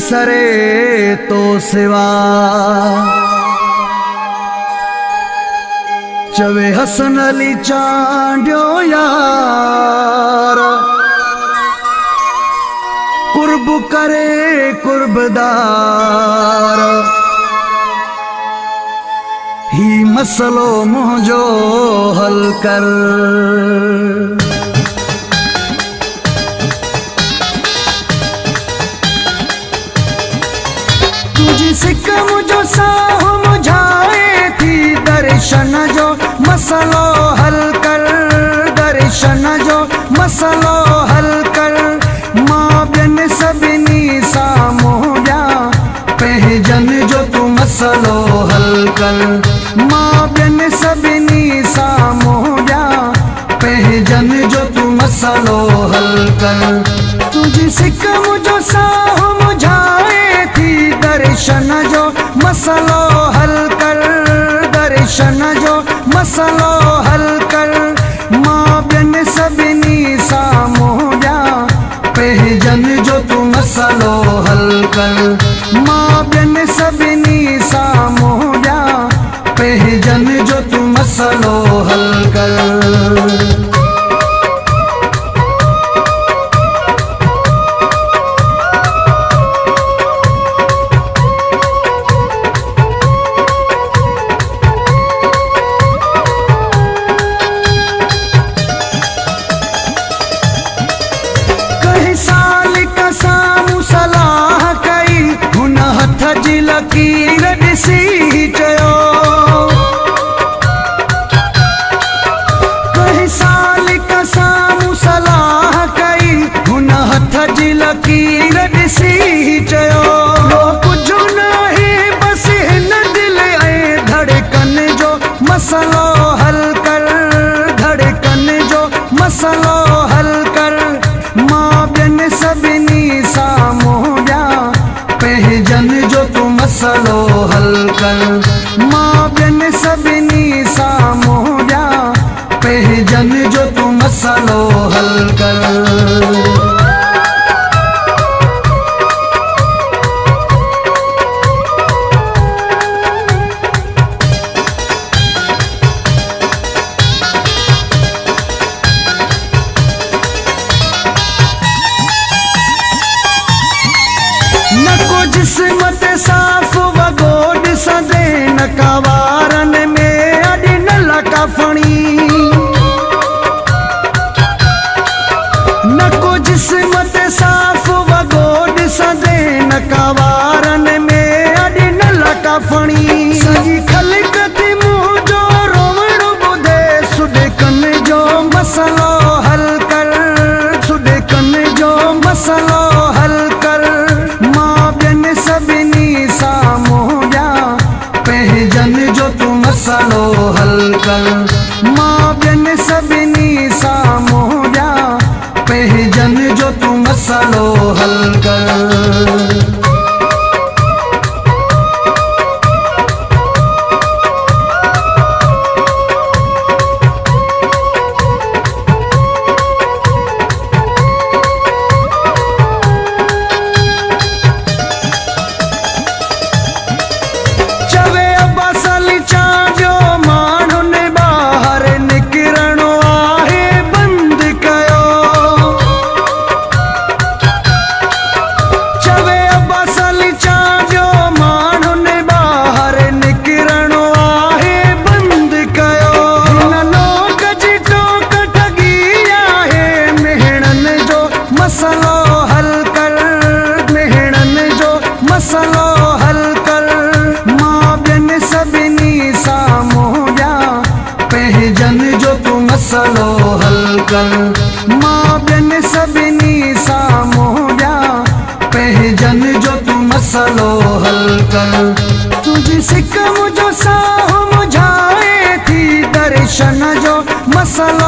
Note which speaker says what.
Speaker 1: सरे तो सिवा चवे हसन अली चांडियो यार कुर्ब करे कुर्बदार ही मसलो मुझो हल कर। तुझी सिक मुझो साहो मुझाए थी दर्शन जो मसलो हल कर। दर्शन जो मसलो हल कर। मां बिन सभिनी साम्हूं ॾिया पंहिंजन जो तू मसलो हल कर। मां बिन सभिनी साम्हूं ॾिया पंहिंजन जो तू मसलो हल कर। तुझी सिक मुझो साहो मुझाए थी दर्शन जो मसलो हल कर। दर्शन जो मसलो हल कर। मां बिन सभिनी साम्हूं ॾिया पंहिंजन जो तू मसलो हल कर। मां बिन सभिनी साम्हूं ॾिया पंहिंजन जो तू मसलो हल कर। लकीर ॾिसी चयो कई साल खां साम्हूं सलाह कई हुन हथ जी लकीर ॾिसी चयो कुझु न आहे बसि हिन दिल ऐं धड़कन जो मसलो हल कर। धड़कन जो मसलो हल कर। मां बिन सभिनी साम्हूं ॾिया पंहिंजन जो तू मसलो हल कर। मां बिन सभिनी साम्हूं ॾिया पंहिंजन जो तू मसलो हल कर। जिस्मत साफ़ वगोड सदे न कवारन में अॾ न लकफणी। न को जिस्मत साफ़ वगोड सदे न कवारन में अॾ न लकफणी। सही ख़लक़त मुंहिंजो रोवण ॿुधे सुॾकन जो मसलो हल कर। सुॾकन जो मसलो हल कर। सभिनी साम्हूं ॾिया पंहिंजन जो तू मसलो हल कर। मां बिन सभिनी साम्हूं ॾिया पंहिंजन जो तू मसलो हल कर। मसलो हल कर। मेहणन जो मसलो हल कर। मां बिन सभिनी साम्हूं ॾिया पंहिंजन जो तू मसलो हल कर। मां बिन सभिनी साम्हूं ॾिया पंहिंजन जो तू मसलो हल कर। तुझी सिक मुझो साहो मुझाए थी दर्शन जो मसलो